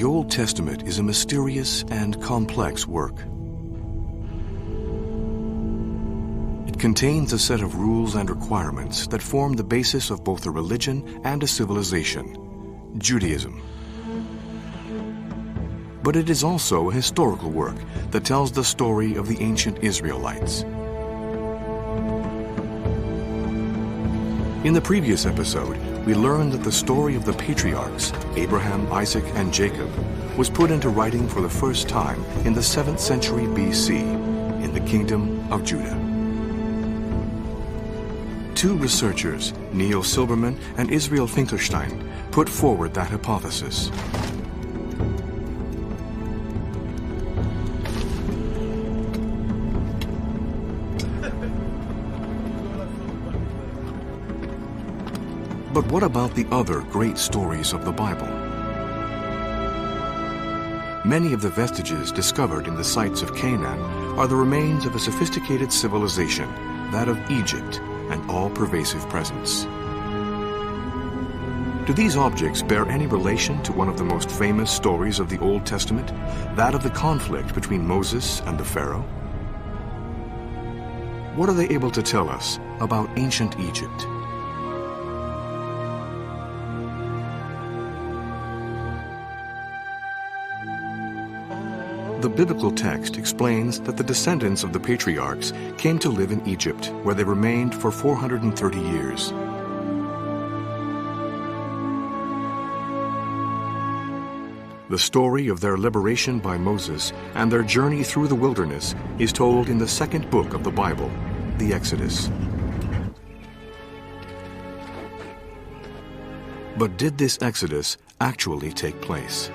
The Old Testament is a mysterious and complex work. It contains a set of rules and requirements that form the basis of both a religion and a civilization, Judaism. But it is also a historical work that tells the story of the ancient Israelites. In the previous episode, we learned that the story of the patriarchs, Abraham, Isaac, and Jacob, was put into writing for the first time in the 7th century BC in the Kingdom of Judah. Two researchers, Neil Silberman and Israel Finkelstein, put forward that hypothesis. But what about the other great stories of the Bible? Many of the vestiges discovered in the sites of Canaan are the remains of a sophisticated civilization, that of Egypt, an all-pervasive presence. Do these objects bear any relation to one of the most famous stories of the Old Testament, that of the conflict between Moses and the Pharaoh? What are they able to tell us about ancient Egypt? The biblical text explains that the descendants of the patriarchs came to live in Egypt, where they remained for 430 years. The story of their liberation by Moses and their journey through the wilderness is told in the second book of the Bible, the Exodus. But did this Exodus actually take place?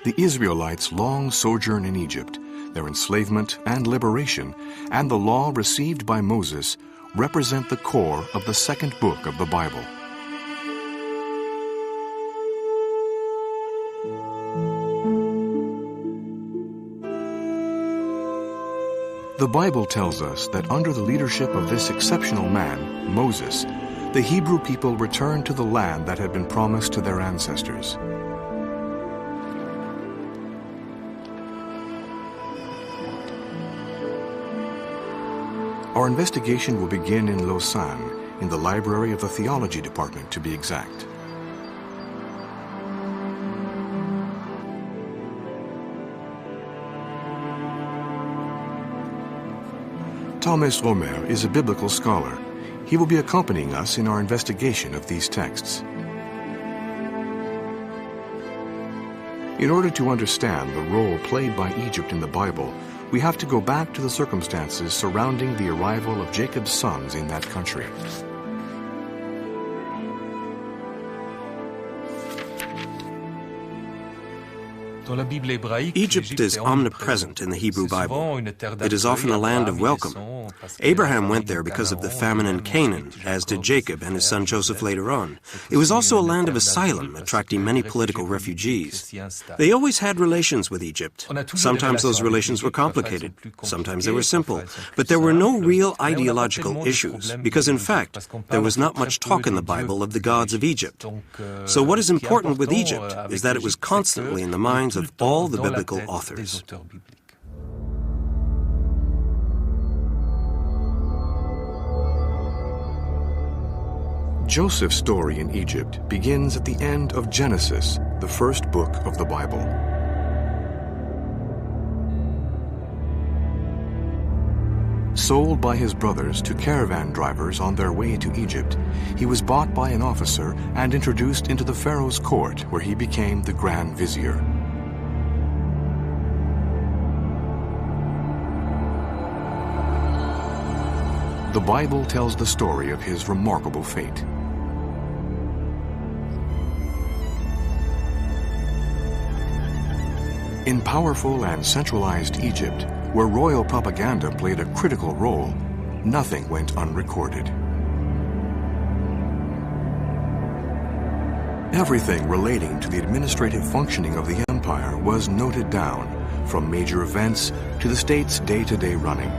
The Israelites' long sojourn in Egypt, their enslavement and liberation, and the law received by Moses represent the core of the second book of the Bible. The Bible tells us that under the leadership of this exceptional man, Moses, the Hebrew people returned to the land that had been promised to their ancestors. Our investigation will begin in Lausanne, in the library of the theology department to be exact. Thomas Romer is a biblical scholar. He will be accompanying us in our investigation of these texts. In order to understand the role played by Egypt in the Bible, we have to go back to the circumstances surrounding the arrival of Jacob's sons in that country. Egypt is omnipresent in the Hebrew Bible. It is often a land of welcome. Abraham went there because of the famine in Canaan, as did Jacob and his son Joseph later on. It was also a land of asylum, attracting many political refugees. They always had relations with Egypt. Sometimes those relations were complicated. Sometimes they were simple. But there were no real ideological issues, because in fact, there was not much talk in the Bible of the gods of Egypt. So what is important with Egypt is that it was constantly in the minds of all the biblical authors. Joseph's story in Egypt begins at the end of Genesis, the first book of the Bible. Sold by his brothers to caravan drivers on their way to Egypt, he was bought by an officer and introduced into the Pharaoh's court, where he became the Grand Vizier. The Bible tells the story of his remarkable fate. In powerful and centralized Egypt, where royal propaganda played a critical role, nothing went unrecorded. Everything relating to the administrative functioning of the empire was noted down, from major events to the state's day-to-day running.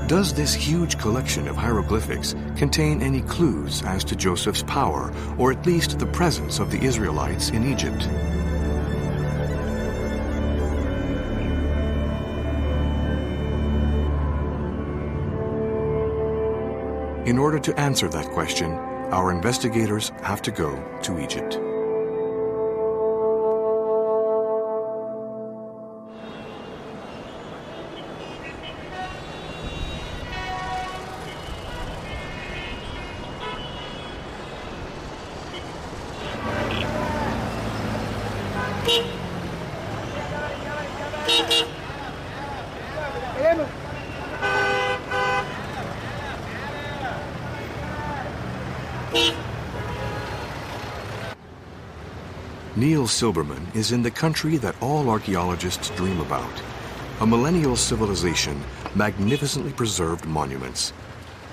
Does this huge collection of hieroglyphics contain any clues as to Joseph's power, or at least the presence of the Israelites in Egypt? In order to answer that question, our investigators have to go to Egypt. Neil Silberman is in the country that all archaeologists dream about. A millennial civilization, magnificently preserved monuments.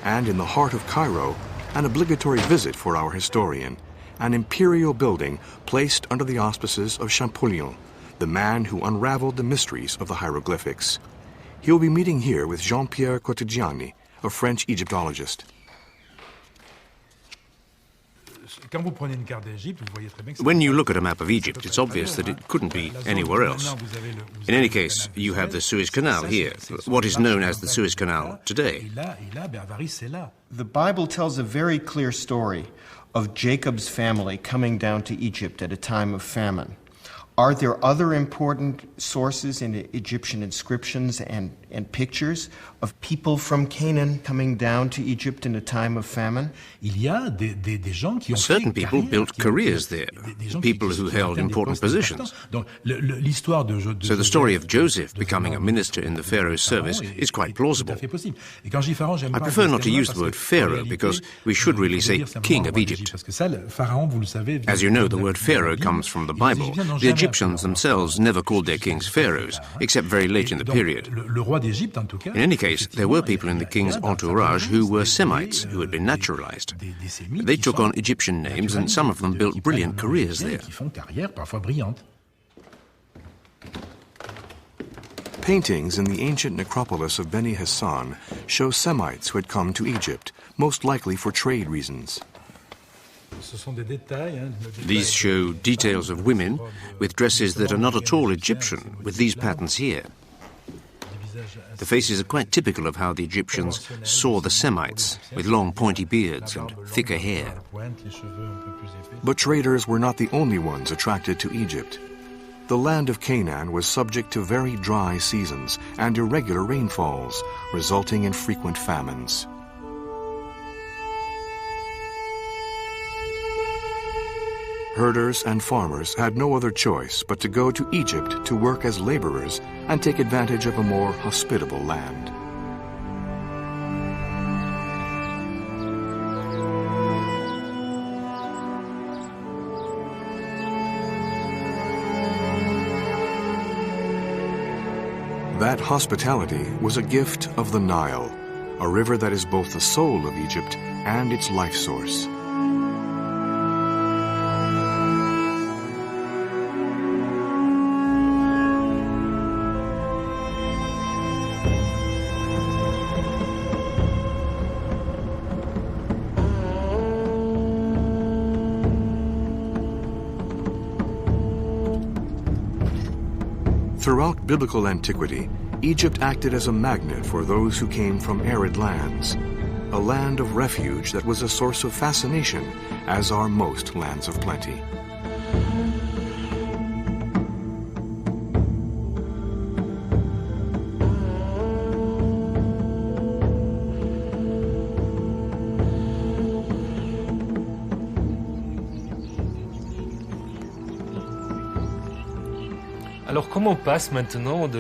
And in the heart of Cairo, an obligatory visit for our historian, an imperial building placed under the auspices of Champollion, the man who unraveled the mysteries of the hieroglyphics. He'll be meeting here with Jean-Pierre Cortegiani, a French Egyptologist. When you look at a map of Egypt, it's obvious that it couldn't be anywhere else. In any case, you have the Suez Canal here, what is known as the Suez Canal today. The Bible tells a very clear story of Jacob's family coming down to Egypt at a time of famine. Are there other important sources in Egyptian inscriptions and pictures of people from Canaan coming down to Egypt in a time of famine? Certain people built careers there, people who held important positions. So the story of Joseph becoming a minister in the Pharaoh's service is quite plausible. I prefer not to use the word Pharaoh because we should really say King of Egypt. As you know, the word Pharaoh comes from the Bible. The Egyptians themselves never called their kings pharaohs, except very late in the period. In any case, there were people in the king's entourage who were Semites, who had been naturalized. They took on Egyptian names, and some of them built brilliant careers there. Paintings in the ancient necropolis of Beni Hassan show Semites who had come to Egypt, most likely for trade reasons. These show details of women with dresses that are not at all Egyptian, with these patterns here. The faces are quite typical of how the Egyptians saw the Semites, with long pointy beards and thicker hair. But traders were not the only ones attracted to Egypt. The land of Canaan was subject to very dry seasons and irregular rainfalls, resulting in frequent famines. Herders and farmers had no other choice but to go to Egypt to work as laborers and take advantage of a more hospitable land. That hospitality was a gift of the Nile, a river that is both the soul of Egypt and its life source. Throughout biblical antiquity, Egypt acted as a magnet for those who came from arid lands. a land of refuge that was a source of fascination, as are most lands of plenty.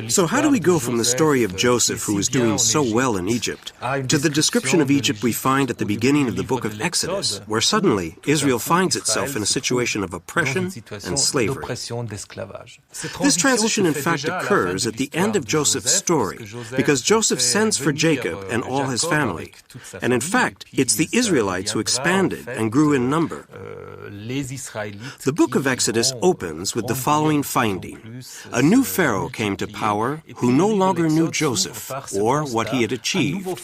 So how do we go from the story of Joseph, who was doing so well in Egypt, to the description of Egypt we find at the beginning of the book of Exodus, where suddenly Israel finds itself in a situation of oppression and slavery? This transition in fact occurs at the end of Joseph's story, because Joseph sends for Jacob and all his family. And in fact, it's the Israelites who expanded and grew in number. The book of Exodus opens with the following finding. A new Pharaoh came to power who no longer knew Joseph or what he had achieved.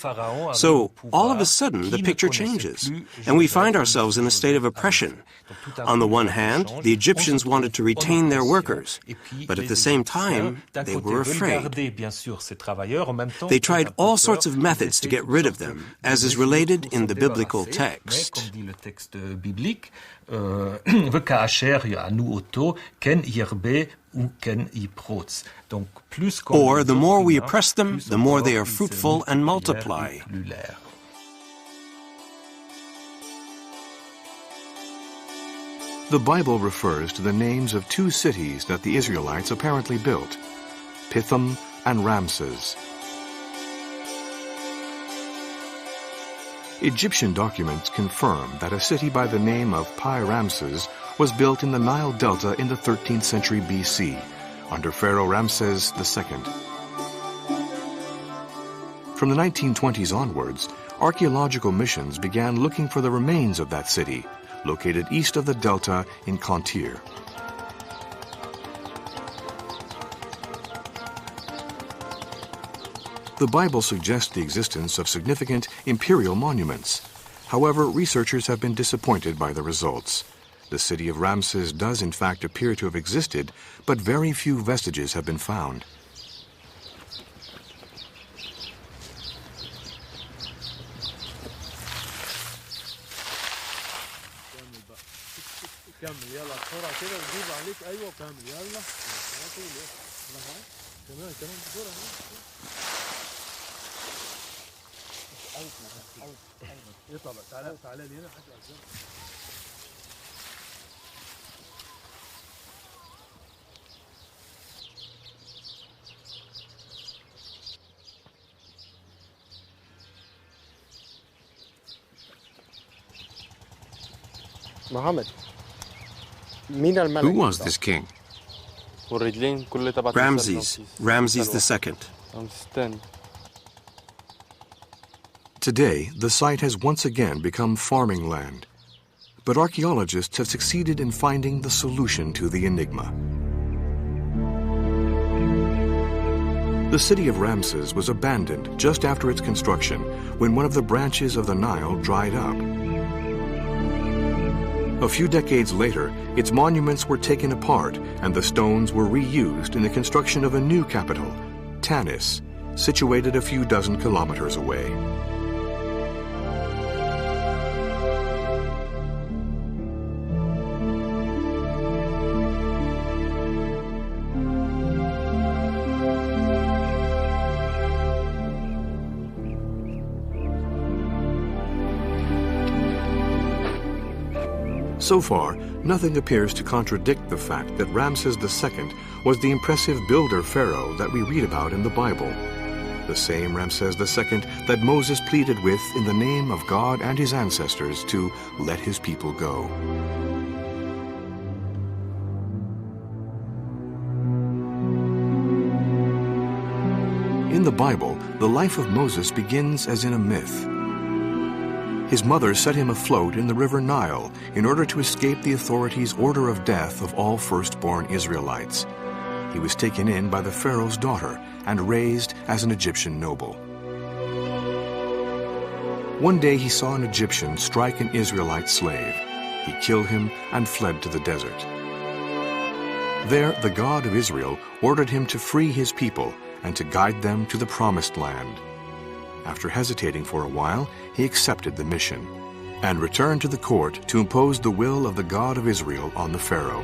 So, all of a sudden, the picture changes, and we find ourselves in a state of oppression. On the one hand, the Egyptians wanted to retain their workers, but at the same time, they were afraid. They tried all sorts of methods to get rid of them, as is related in the biblical text. Or the more we oppress them, the more they are fruitful and multiply. The Bible refers to the names of two cities that the Israelites apparently built, Pithom and Ramses. Egyptian documents confirm that a city by the name of Pi-Ramses was built in the Nile Delta in the 13th century BC, under Pharaoh Ramses II. From the 1920s onwards, archaeological missions began looking for the remains of that city, located east of the Delta in Kontir. The Bible suggests the existence of significant imperial monuments. However, researchers have been disappointed by the results. The city of Ramses does in fact appear to have existed, but very few vestiges have been found. Muhammad. Who was this king? Ramses II. Today, the site has once again become farming land. But archaeologists have succeeded in finding the solution to the enigma. The city of Ramses was abandoned just after its construction when one of the branches of the Nile dried up. A few decades later, its monuments were taken apart and the stones were reused in the construction of a new capital, Tanis, situated a few dozen kilometers away. So far, nothing appears to contradict the fact that Ramses II was the impressive builder pharaoh that we read about in the Bible. The same Ramses II that Moses pleaded with in the name of God and his ancestors to let his people go. In the Bible, the life of Moses begins as in a myth. His mother set him afloat in the river Nile in order to escape the authorities' order of death of all firstborn Israelites. He was taken in by the Pharaoh's daughter and raised as an Egyptian noble. One day he saw an Egyptian strike an Israelite slave. He killed him and fled to the desert. There, the God of Israel ordered him to free his people and to guide them to the promised land. After hesitating for a while, he accepted the mission and returned to the court to impose the will of the God of Israel on the Pharaoh.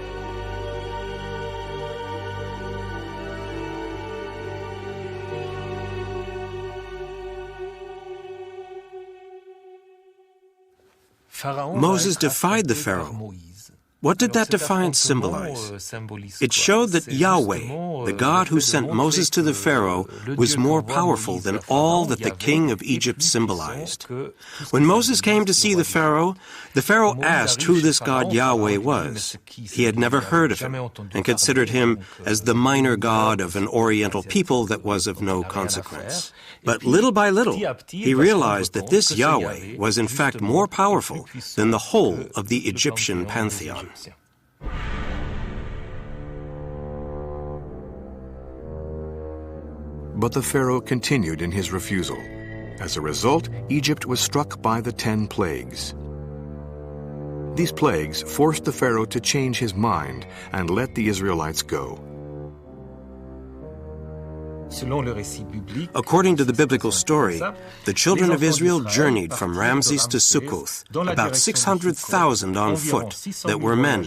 Moses defied the Pharaoh. What did that defiance symbolize? It showed that Yahweh, the God who sent Moses to the Pharaoh, was more powerful than all that the king of Egypt symbolized. When Moses came to see the Pharaoh asked who this God Yahweh was. He had never heard of him and considered him as the minor god of an Oriental people that was of no consequence. But little by little, he realized that this Yahweh was in fact more powerful than the whole of the Egyptian pantheon. But the Pharaoh continued in his refusal. As a result, Egypt was struck by the 10 plagues. These plagues forced the Pharaoh to change his mind and let the Israelites go. According to the biblical story, the children of Israel journeyed from Ramses to Sukkoth, about 600,000 on foot that were men,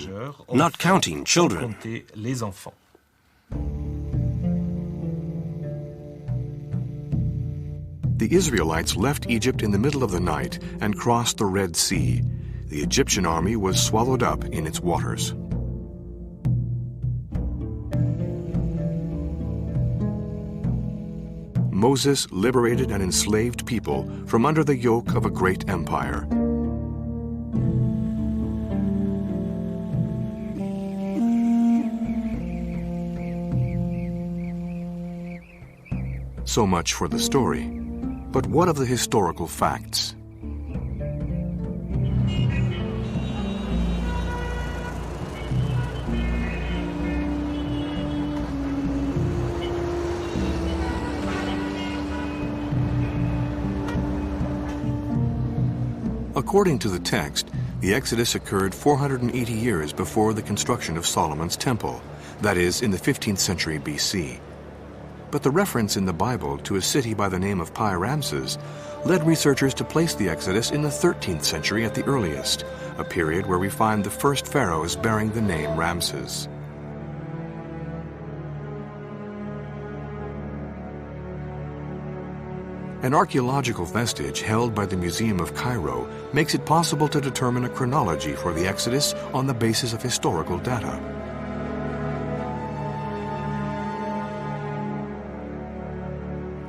not counting children. The Israelites left Egypt in the middle of the night and crossed the Red Sea. The Egyptian army was swallowed up in its waters. Moses liberated an enslaved people from under the yoke of a great empire. So much for the story. But what of the historical facts? According to the text, the Exodus occurred 480 years before the construction of Solomon's temple, that is, in the 15th century BC. But the reference in the Bible to a city by the name of Pi-Ramses led researchers to place the Exodus in the 13th century at the earliest, a period where we find the first pharaohs bearing the name Ramses. An archaeological vestige held by the Museum of Cairo makes it possible to determine a chronology for the Exodus on the basis of historical data.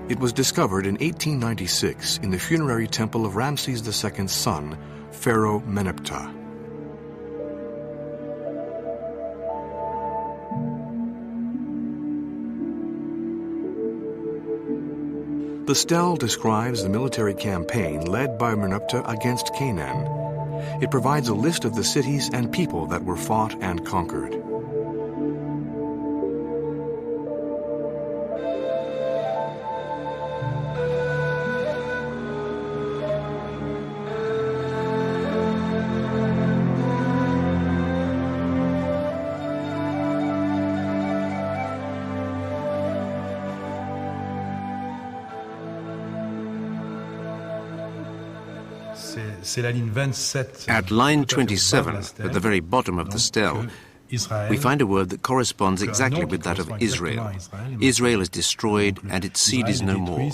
It was discovered in 1896 in the funerary temple of Ramses II's son, Pharaoh Meneptah. The stele describes the military campaign led by Meneptah against Canaan. It provides a list of the cities and people that were fought and conquered. At line 27, at the very bottom of the stele, we find a word that corresponds exactly with that of Israel. Israel is destroyed and its seed is no more.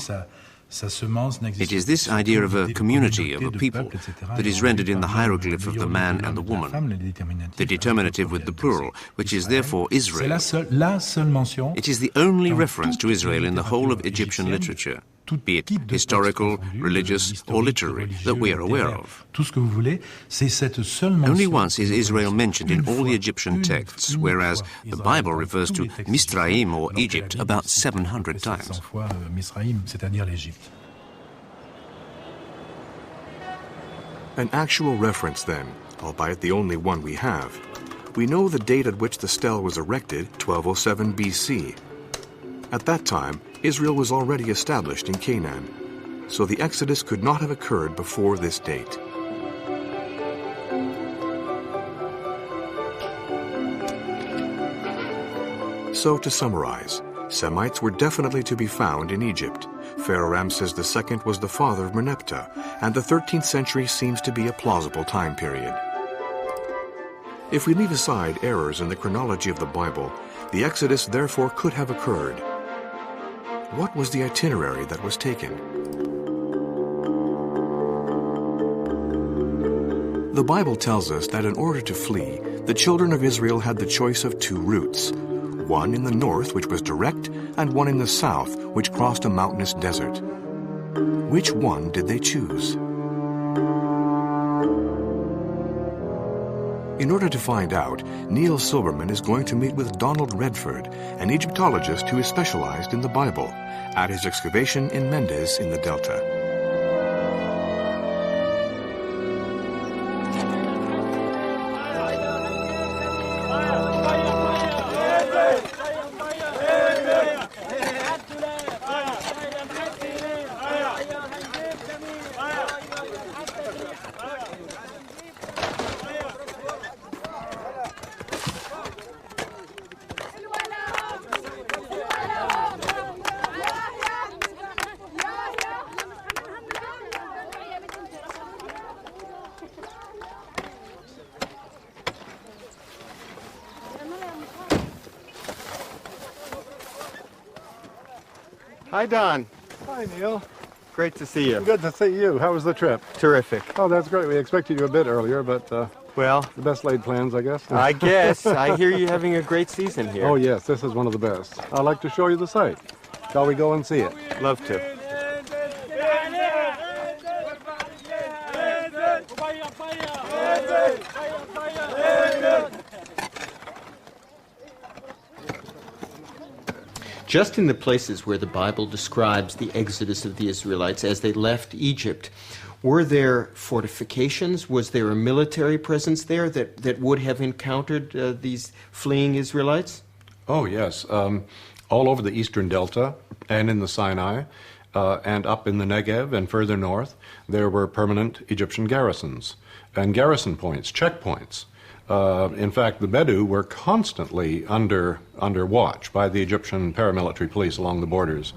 It is this idea of a community, of a people, that is rendered in the hieroglyph of the man and the woman, the determinative with the plural, which is therefore Israel. It is the only reference to Israel in the whole of Egyptian literature, be it historical, religious, or literary, that we are aware of. Only once is Israel mentioned in all the Egyptian texts, whereas the Bible refers to Misraim or Egypt about 700 times. An actual reference then, albeit the only one we have. We know the date at which the stele was erected, 1207 BC. At that time, Israel was already established in Canaan, so the Exodus could not have occurred before this date. So to summarize, Semites were definitely to be found in Egypt, Pharaoh Ramses II was the father of Merneptah, and the 13th century seems to be a plausible time period. If we leave aside errors in the chronology of the Bible, the Exodus therefore could have occurred. What was the itinerary that was taken? The Bible tells us that in order to flee, the children of Israel had the choice of two routes, one in the north, which was direct, and one in the south, which crossed a mountainous desert. Which one did they choose? In order to find out, Neil Silberman is going to meet with Donald Redford, an Egyptologist who is specialized in the Bible, at his excavation in Mendes in the Delta. Hi, Don. Hi, Neil. Great to see you. Good to see you. How was the trip? Terrific. Oh, that's great. We expected you a bit earlier, but well, the best laid plans, I guess. I guess. I hear you having a great season here. Oh, yes. This is one of the best. I'd like to show you the site. Shall we go and see it? Love to. Just in the places where the Bible describes the exodus of the Israelites as they left Egypt, were there fortifications? Was there a military presence there that would have encountered these fleeing Israelites? Oh, yes. All over the eastern delta and in the Sinai and up in the Negev and further north, there were permanent Egyptian garrisons and garrison points, checkpoints. In fact, the Bedou were constantly under watch by the Egyptian paramilitary police along the borders.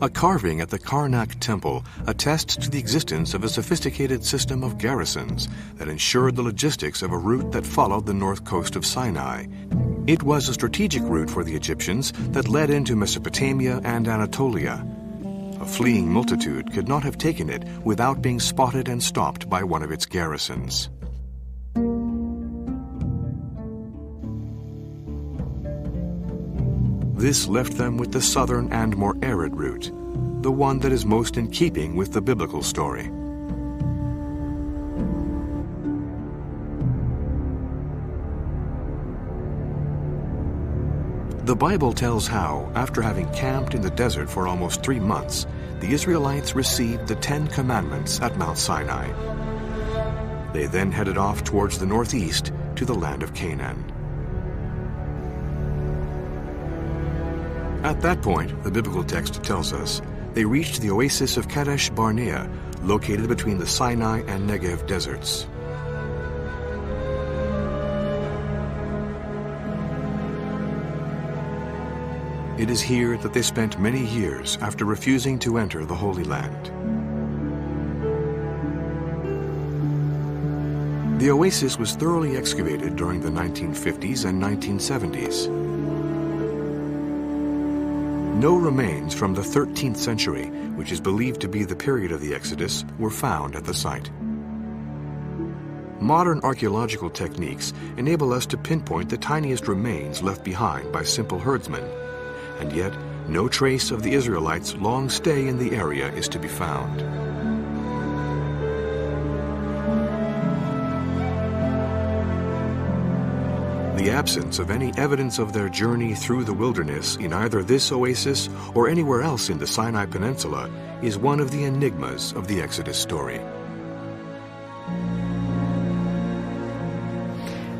A carving at the Karnak Temple attests to the existence of a sophisticated system of garrisons that ensured the logistics of a route that followed the north coast of Sinai. It was a strategic route for the Egyptians that led into Mesopotamia and Anatolia. A fleeing multitude could not have taken it without being spotted and stopped by one of its garrisons. This left them with the southern and more arid route, the one that is most in keeping with the biblical story. The Bible tells how, after having camped in the desert for almost 3 months, the Israelites received the 10 Commandments at Mount Sinai. They then headed off towards the northeast to the land of Canaan. At that point, the biblical text tells us, they reached the oasis of Kadesh Barnea, located between the Sinai and Negev deserts. It is here that they spent many years after refusing to enter the Holy Land. The oasis was thoroughly excavated during the 1950s and 1970s. No remains from the 13th century, which is believed to be the period of the Exodus, were found at the site. Modern archaeological techniques enable us to pinpoint the tiniest remains left behind by simple herdsmen, and yet no trace of the Israelites' long stay in the area is to be found. The absence of any evidence of their journey through the wilderness in either this oasis or anywhere else in the Sinai Peninsula is one of the enigmas of the Exodus story.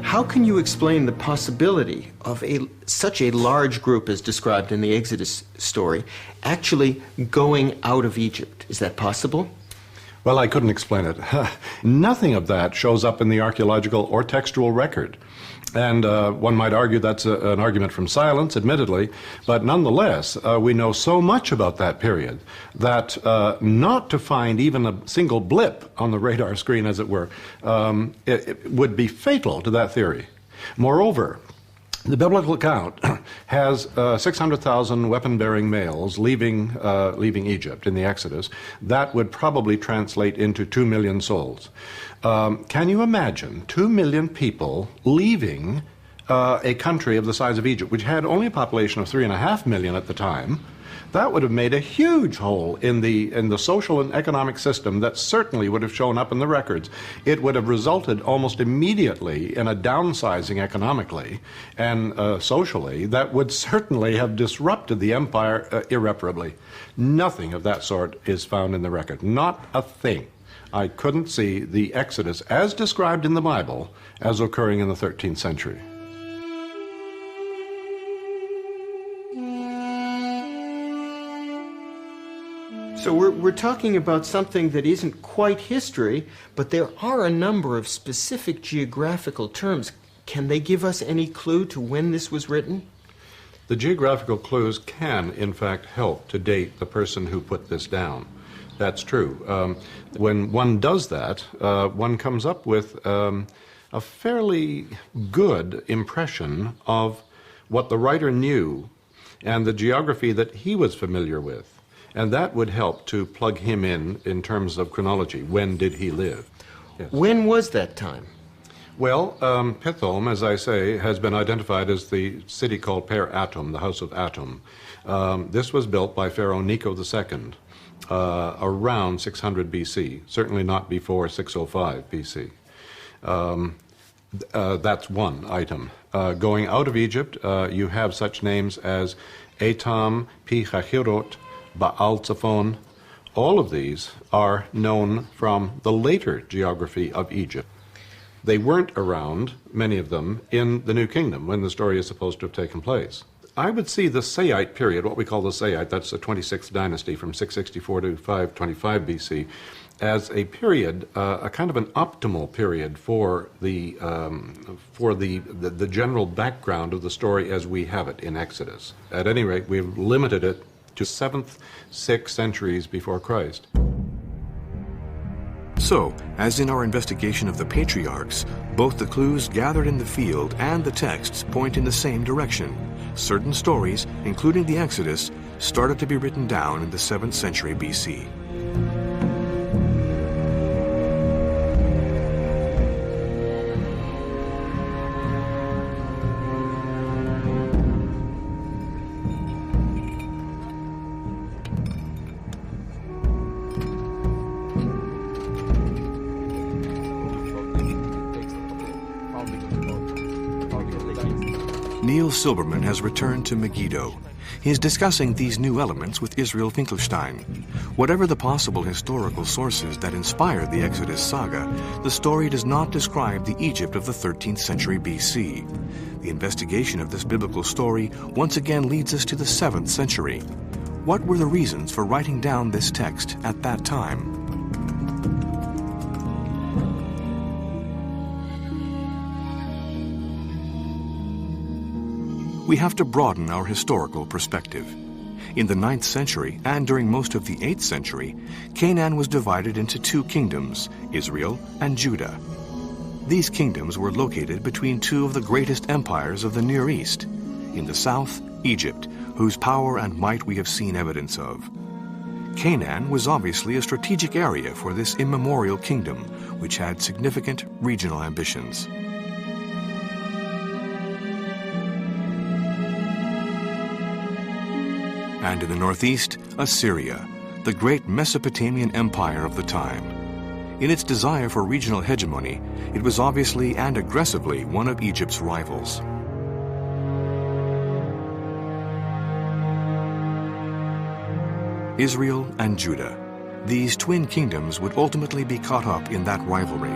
How can you explain the possibility of such a large group as described in the Exodus story actually going out of Egypt? Is that possible? Well, I couldn't explain it. Nothing of that shows up in the archaeological or textual record. And one might argue that's an argument from silence, admittedly, but nonetheless, we know so much about that period that not to find even a single blip on the radar screen, as it were, it would be fatal to that theory. Moreover, the biblical account has 600,000 weapon-bearing males leaving Egypt in the Exodus. That would probably translate into 2 million souls. Can you imagine 2 million people leaving a country of the size of Egypt, which had only a population of 3.5 million at the time? That would have made a huge hole in the social and economic system that certainly would have shown up in the records. It would have resulted almost immediately in a downsizing economically and socially that would certainly have disrupted the empire irreparably. Nothing of that sort is found in the record. Not a thing. I couldn't see the Exodus as described in the Bible as occurring in the 13th century. So we're talking about something that isn't quite history, but there are a number of specific geographical terms. Can they give us any clue to when this was written? The geographical clues can, in fact, help to date the person who put this down. That's true. When one does that, one comes up with a fairly good impression of what the writer knew and the geography that he was familiar with. And that would help to plug him in terms of chronology. When did he live? Yes. When was that time? Well, Pithom, as I say, has been identified as the city called Per Atum, the House of Atum. This was built by Pharaoh Necho II around 600 BC, certainly not before 605 BC. That's one item. Going out of Egypt, you have such names as Etam, Pi-Hahirot, Baal-Zephon. All of these are known from the later geography of Egypt. They weren't around, many of them, in the New Kingdom when the story is supposed to have taken place. I would see the Saite period, what we call the Saite, that's the 26th dynasty from 664 to 525 BC, as a period, a kind of an optimal period for the general background of the story as we have it in Exodus. At any rate, we've limited it to 7th, 6 centuries before Christ. So, as in our investigation of the patriarchs, both the clues gathered in the field and the texts point in the same direction. Certain stories, including the Exodus, started to be written down in the 7th century BC. Neil Silberman has returned to Megiddo. He is discussing these new elements with Israel Finkelstein. Whatever the possible historical sources that inspired the Exodus saga, the story does not describe the Egypt of the 13th century BC. The investigation of this biblical story once again leads us to the 7th century. What were the reasons for writing down this text at that time? We have to broaden our historical perspective. In the 9th century and during most of the 8th century, Canaan was divided into two kingdoms, Israel and Judah. These kingdoms were located between two of the greatest empires of the Near East. In the south, Egypt, whose power and might we have seen evidence of. Canaan was obviously a strategic area for this immemorial kingdom, which had significant regional ambitions. And in the northeast, Assyria, the great Mesopotamian empire of the time. In its desire for regional hegemony, it was obviously and aggressively one of Egypt's rivals. Israel and Judah, these twin kingdoms would ultimately be caught up in that rivalry.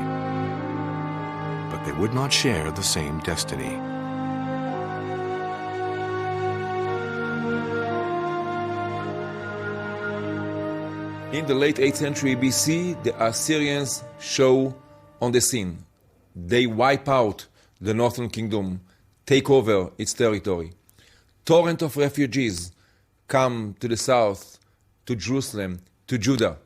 But they would not share the same destiny. In the late 8th century BC, the Assyrians show on the scene. They wipe out the northern kingdom, take over its territory. Torrent of refugees come to the south, to Jerusalem, to Judah.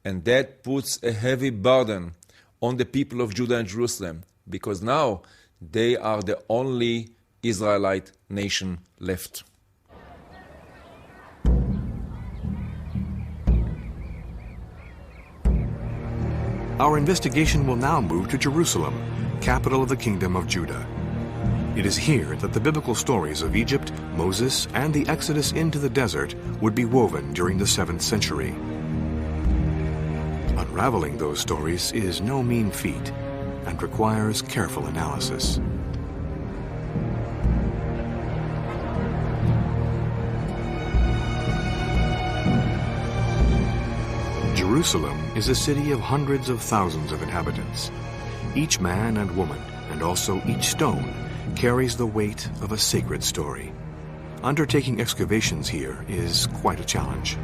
And that puts a heavy burden on the people of Judah and Jerusalem, because now they are the only Israelite nation left. Our investigation will now move to Jerusalem, capital of the Kingdom of Judah. It is here that the biblical stories of Egypt, Moses, and the Exodus into the desert would be woven during the 7th century. Unraveling those stories is no mean feat and requires careful analysis. Jerusalem is a city of hundreds of thousands of inhabitants. Each man and woman, and also each stone, carries the weight of a sacred story. Undertaking excavations here is quite a challenge.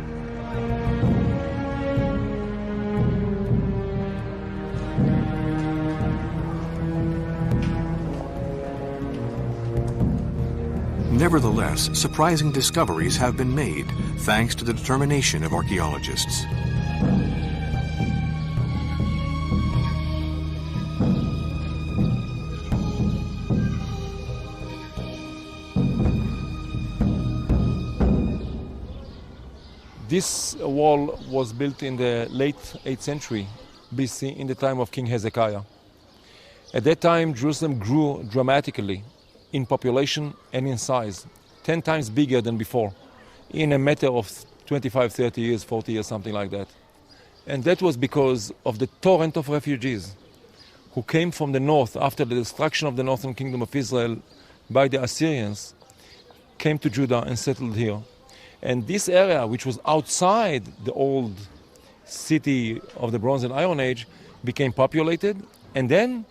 Nevertheless, surprising discoveries have been made thanks to the determination of archaeologists. This wall was built in the late 8th century BC in the time of King Hezekiah. At that time, Jerusalem grew dramatically in population and in size, 10 times bigger than before, in a matter of 25, 30 years, 40 years, something like that. And that was because of the torrent of refugees who came from the north after the destruction of the northern kingdom of Israel by the Assyrians, came to Judah and settled here. And this area, which was outside the old city of the Bronze and Iron Age, became populated. And then,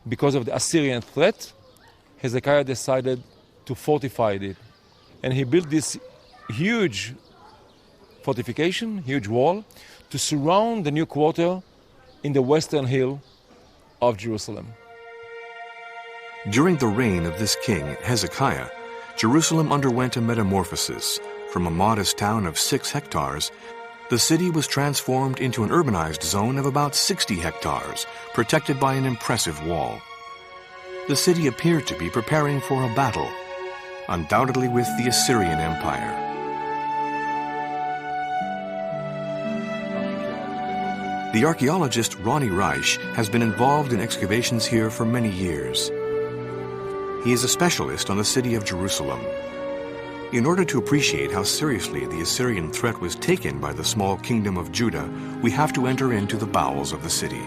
because of the Assyrian threat, Hezekiah decided to fortify it. And he built this huge fortification, huge wall, to surround the new quarter in the western hill of Jerusalem. During the reign of this king, Hezekiah, Jerusalem underwent a metamorphosis. From a modest town of 6 hectares, the city was transformed into an urbanized zone of about 60 hectares, protected by an impressive wall. The city appeared to be preparing for a battle, undoubtedly with the Assyrian Empire. The archaeologist Ronnie Reich has been involved in excavations here for many years. He is a specialist on the city of Jerusalem. In order to appreciate how seriously the Assyrian threat was taken by the small kingdom of Judah, we have to enter into the bowels of the city.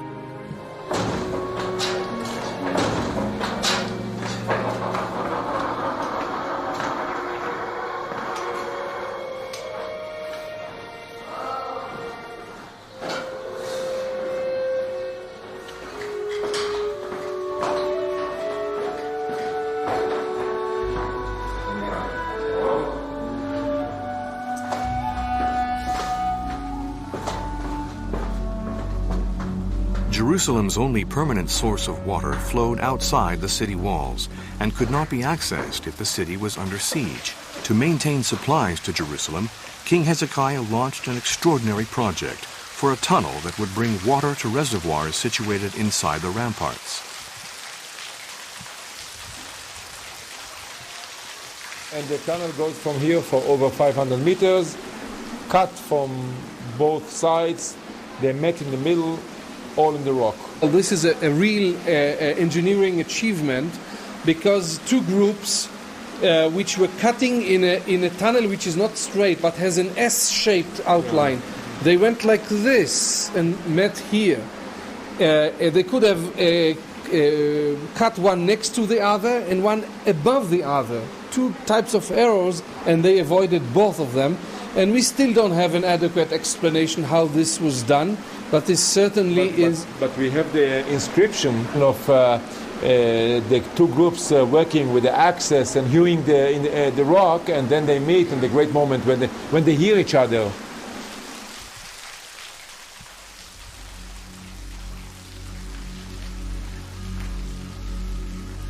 Jerusalem's only permanent source of water flowed outside the city walls and could not be accessed if the city was under siege. To maintain supplies to Jerusalem, King Hezekiah launched an extraordinary project for a tunnel that would bring water to reservoirs situated inside the ramparts. And the tunnel goes from here for over 500 meters, cut from both sides. They met in the middle, all in the rock. Well, this is a real engineering achievement, because two groups which were cutting in a tunnel which is not straight but has an S-shaped outline. They went like this and met here. They could have cut one next to the other and one above the other. Two types of arrows, and they avoided both of them. And we still don't have an adequate explanation how this was done, but this certainly is... But we have the inscription of the two groups working with the axes and hewing the rock, and then they meet in the great moment when they hear each other.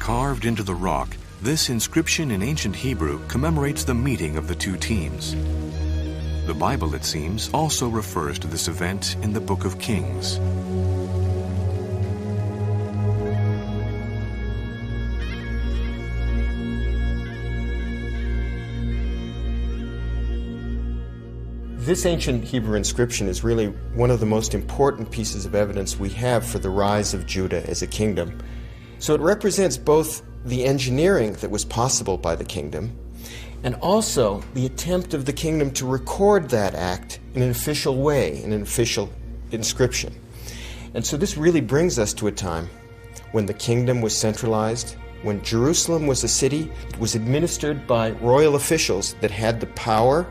Carved into the rock, this inscription in ancient Hebrew commemorates the meeting of the two teams. The Bible, it seems, also refers to this event in the Book of Kings. This ancient Hebrew inscription is really one of the most important pieces of evidence we have for the rise of Judah as a kingdom. So it represents both the engineering that was possible by the kingdom and also the attempt of the kingdom to record that act in an official way, in an official inscription. And so this really brings us to a time when the kingdom was centralized, when Jerusalem was a city that was administered by royal officials that had the power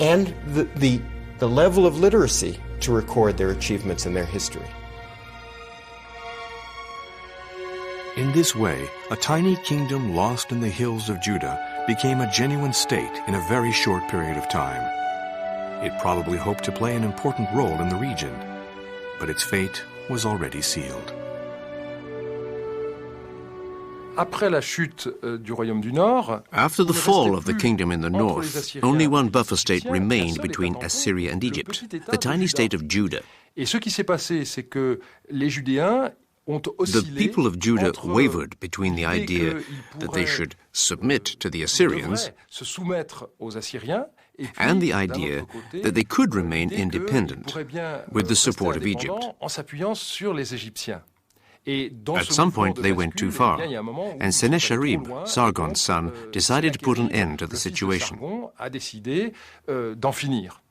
and the level of literacy to record their achievements and their history. In this way, a tiny kingdom lost in the hills of Judah became a genuine state in a very short period of time. It probably hoped to play an important role in the region, but its fate was already sealed. Après la chute du Royaume du Nord, after the fall of the kingdom in the north, only one buffer state remained between Assyria and Egypt, the tiny state of Judah. Et ce qui s'est passé, c'est que les Judéens ont oscillé. The people of Judah wavered between the idea that they should submit to the Assyrians se soumettre aux Assyriens, and the idea that they could remain independent with the support of Egypt. En s'appuyant sur les Égyptiens. At some point they went too far, and Sennacherib, Sargon's son, decided to put an end to the situation. Sargon a décidé d'en finir.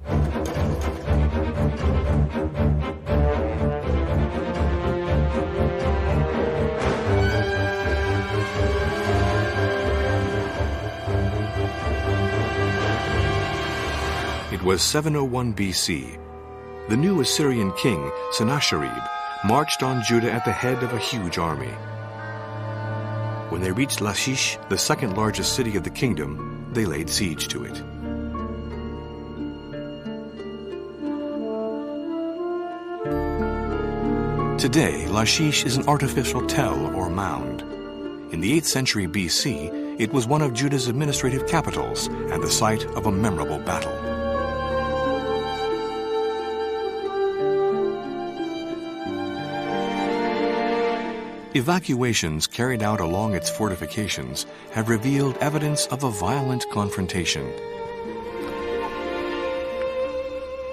It was 701 BC. The new Assyrian king, Sennacherib, marched on Judah at the head of a huge army. When they reached Lachish, the second largest city of the kingdom, they laid siege to it. Today, Lachish is an artificial tell or mound. In the 8th century BC, it was one of Judah's administrative capitals and the site of a memorable battle. Evacuations carried out along its fortifications have revealed evidence of a violent confrontation.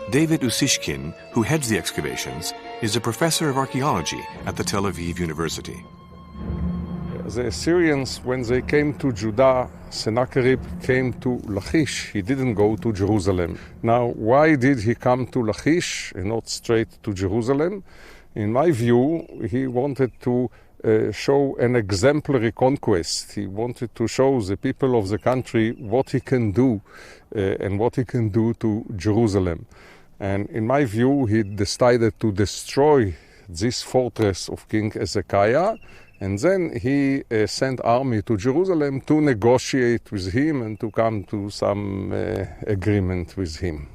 David Usishkin, who heads the excavations, is a professor of archaeology at the Tel Aviv University. The Assyrians, when they came to Judah, Sennacherib came to Lachish. He didn't go to Jerusalem. Now, why did he come to Lachish and not straight to Jerusalem? In my view, he wanted to show an exemplary conquest. He wanted to show the people of the country what he can do and what he can do to Jerusalem. And in my view, he decided to destroy this fortress of King Hezekiah, and then he sent army to Jerusalem to negotiate with him and to come to some agreement with him.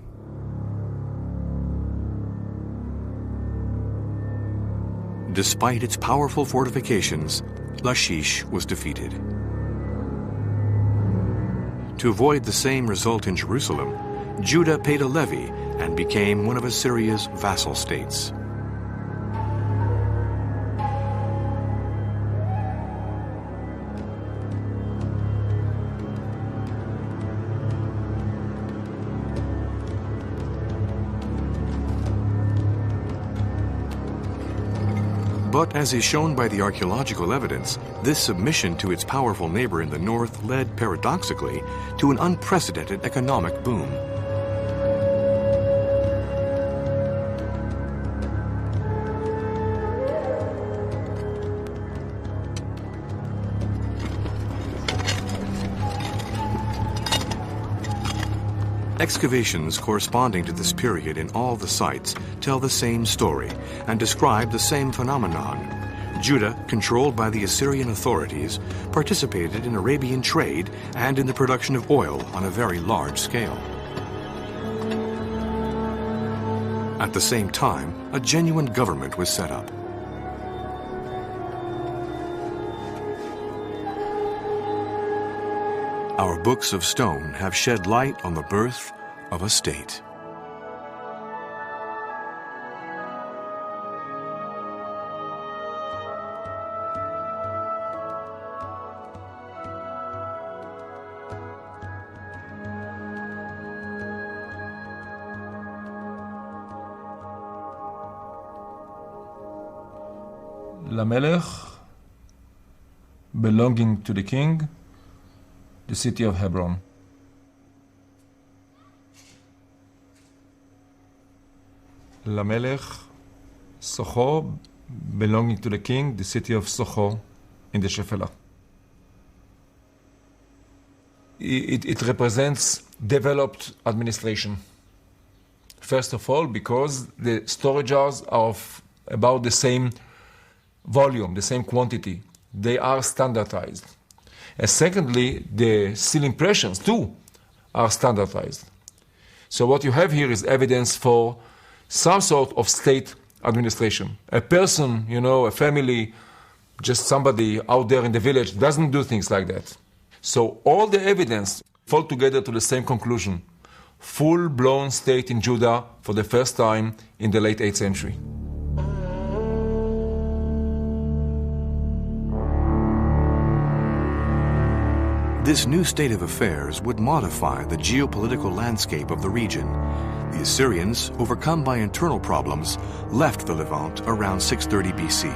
Despite its powerful fortifications, Lachish was defeated. To avoid the same result in Jerusalem, Judah paid a levy and became one of Assyria's vassal states. But as is shown by the archaeological evidence, this submission to its powerful neighbor in the north led, paradoxically, to an unprecedented economic boom. Excavations corresponding to this period in all the sites tell the same story and describe the same phenomenon. Judah, controlled by the Assyrian authorities, participated in Arabian trade and in the production of oil on a very large scale. At the same time, a genuine government was set up. our books of stone have shed light on the birth of a state. Lamelech, belonging to the king, the city of Hebron. Lamelech, Socho, belonging to the king, the city of Socho in the Shephelah. It represents developed administration. First of all, because the storages are of about the same volume, the same quantity. They are standardized. And secondly, the seal impressions too are standardized. So what you have here is evidence for some sort of state administration. A person, a family, just somebody out there in the village doesn't do things like that. So all the evidence fall together to the same conclusion. Full-blown state in Judah for the first time in the late 8th century. This new state of affairs would modify the geopolitical landscape of the region. The Assyrians, overcome by internal problems, left the Levant around 630 BC.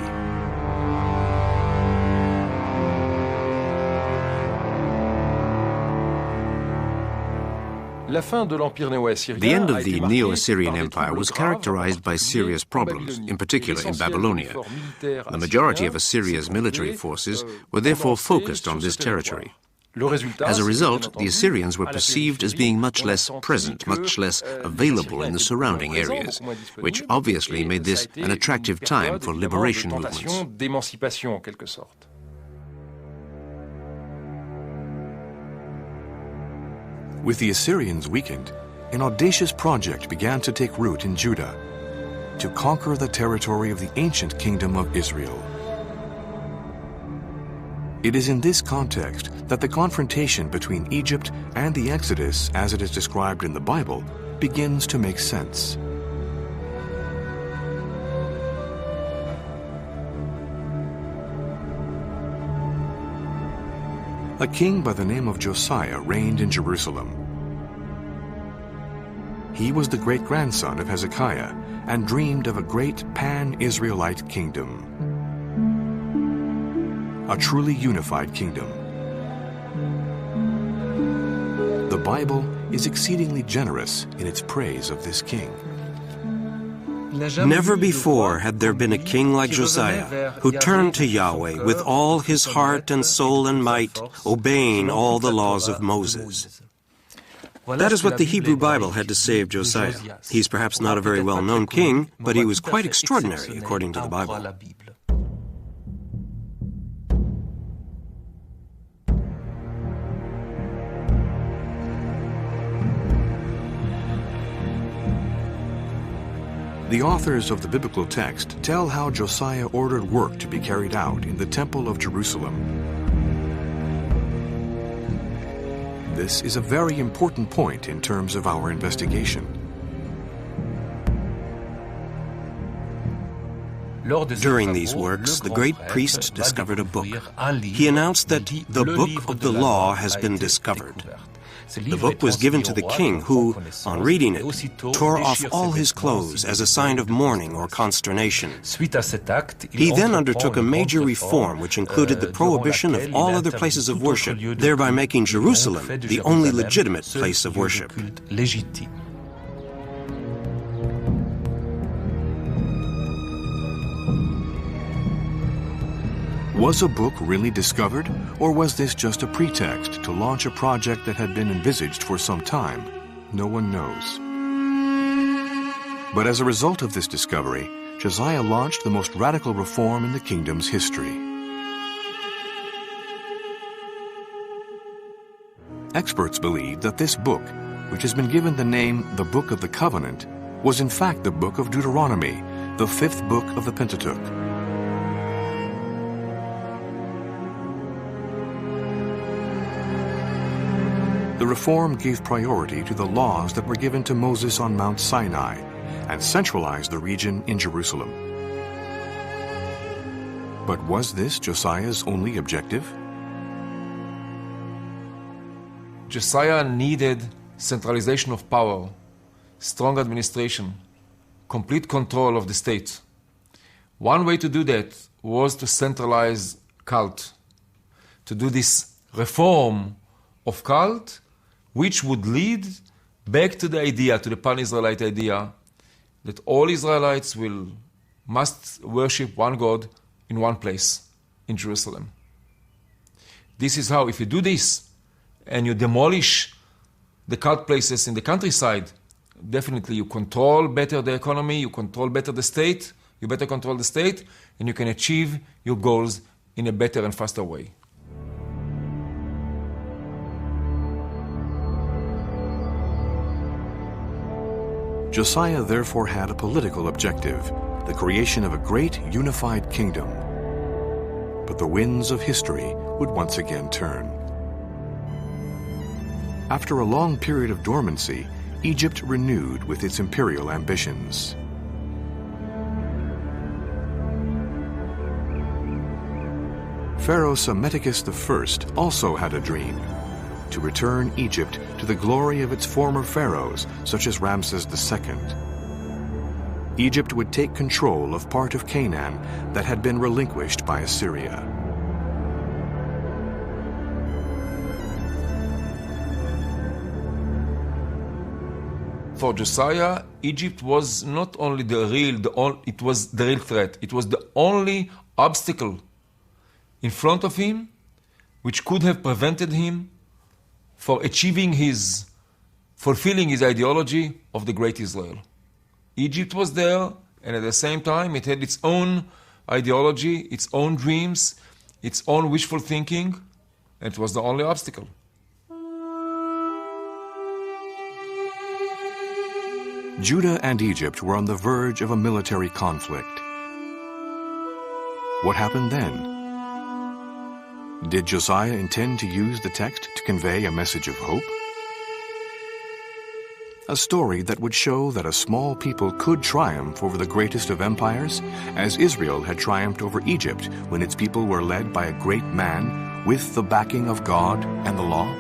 The end of the Neo-Assyrian Empire was characterized by serious problems, in particular in Babylonia. The majority of Assyria's military forces were therefore focused on this territory. As a result, the Assyrians were perceived as being much less present, much less available in the surrounding areas, which obviously made this an attractive time for liberation movements. With the Assyrians weakened, an audacious project began to take root in Judah to conquer the territory of the ancient kingdom of Israel. It is in this context that the confrontation between Egypt and the Exodus, as it is described in the Bible, begins to make sense. A king by the name of Josiah reigned in Jerusalem. He was the great-grandson of Hezekiah and dreamed of a great pan-Israelite kingdom. A truly unified kingdom. The Bible is exceedingly generous in its praise of this king. Never before had there been a king like Josiah, who turned to Yahweh with all his heart and soul and might, obeying all the laws of Moses. That is what the Hebrew Bible had to say of Josiah. He's perhaps not a very well-known king, but he was quite extraordinary according to the Bible. The authors of the biblical text tell how Josiah ordered work to be carried out in the Temple of Jerusalem. This is a very important point in terms of our investigation. During these works, the great priest discovered a book. He announced that the book of the law has been discovered. The book was given to the king, who, on reading it, tore off all his clothes as a sign of mourning or consternation. He then undertook a major reform which included the prohibition of all other places of worship, thereby making Jerusalem the only legitimate place of worship. Was a book really discovered, or was this just a pretext to launch a project that had been envisaged for some time? No one knows. But as a result of this discovery, Josiah launched the most radical reform in the kingdom's history. Experts believe that this book, which has been given the name the Book of the Covenant, was in fact the Book of Deuteronomy, the fifth book of the Pentateuch. the reform gave priority to the laws that were given to Moses on Mount Sinai and centralized the region in Jerusalem. But was this Josiah's only objective? Josiah needed centralization of power, strong administration, complete control of the state. One way to do that was to centralize cult, to do this reform of cult, which would lead back to the idea, to the pan-Israelite idea, that all Israelites must worship one God in one place, in Jerusalem. This is how, if you do this, and you demolish the cult places in the countryside, definitely you control better the economy, you control better the state, you better control the state, and you can achieve your goals in a better and faster way. Josiah therefore had a political objective, the creation of a great unified kingdom. But the winds of history would once again turn. After a long period of dormancy, Egypt renewed with its imperial ambitions. Pharaoh Psammetichus I also had a dream, to return Egypt to the glory of its former pharaohs, such as Ramses II. Egypt would take control of part of Canaan that had been relinquished by Assyria. For Josiah, Egypt was not only it was the real threat. It was the only obstacle in front of him which could have prevented him for fulfilling his ideology of the great Israel. Egypt was there, and at the same time it had its own ideology, its own dreams, its own wishful thinking, and it was the only obstacle. Judah and Egypt were on the verge of a military conflict. What happened then? Did Josiah intend to use the text to convey a message of hope? A story that would show that a small people could triumph over the greatest of empires, as Israel had triumphed over Egypt when its people were led by a great man with the backing of God and the law?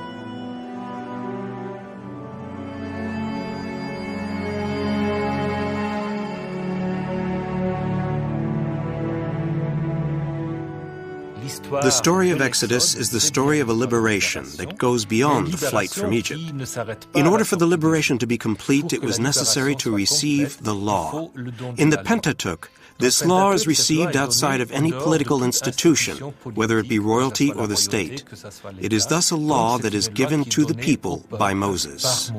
The story of Exodus is the story of a liberation that goes beyond the flight from Egypt. In order for the liberation to be complete, it was necessary to receive the law. In the Pentateuch, this law is received outside of any political institution, whether it be royalty or the state. It is thus a law that is given to the people by Moses.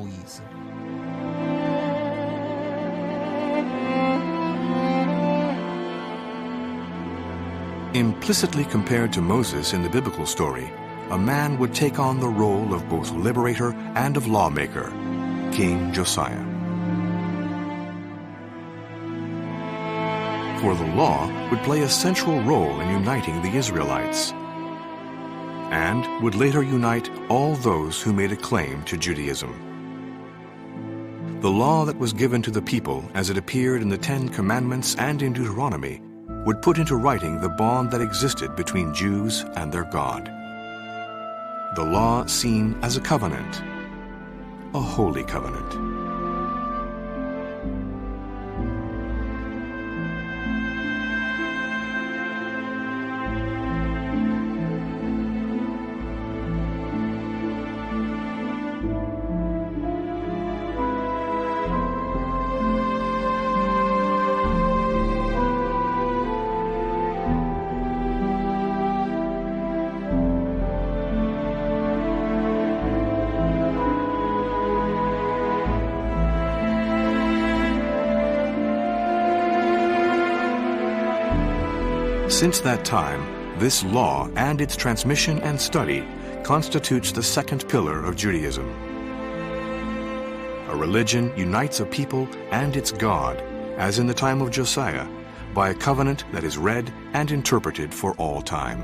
Implicitly compared to Moses in the biblical story, a man would take on the role of both liberator and of lawmaker, King Josiah. For the law would play a central role in uniting the Israelites, and would later unite all those who made a claim to Judaism. The law that was given to the people as it appeared in the Ten Commandments and in Deuteronomy would put into writing the bond that existed between Jews and their God. The law seen as a covenant, a holy covenant. Since that time, this law and its transmission and study constitutes the second pillar of Judaism. A religion unites a people and its God, as in the time of Josiah, by a covenant that is read and interpreted for all time.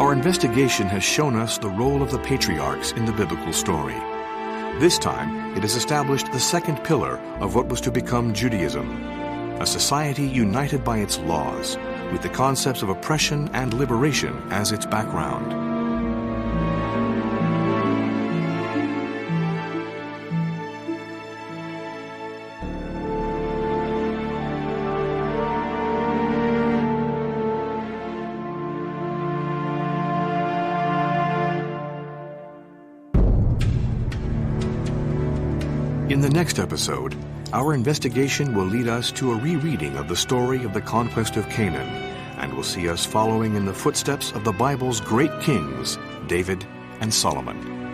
Our investigation has shown us the role of the patriarchs in the biblical story. This time, it has established the second pillar of what was to become Judaism, a society united by its laws, with the concepts of oppression and liberation as its background. In the next episode, our investigation will lead us to a rereading of the story of the conquest of Canaan, and will see us following in the footsteps of the Bible's great kings, David and Solomon.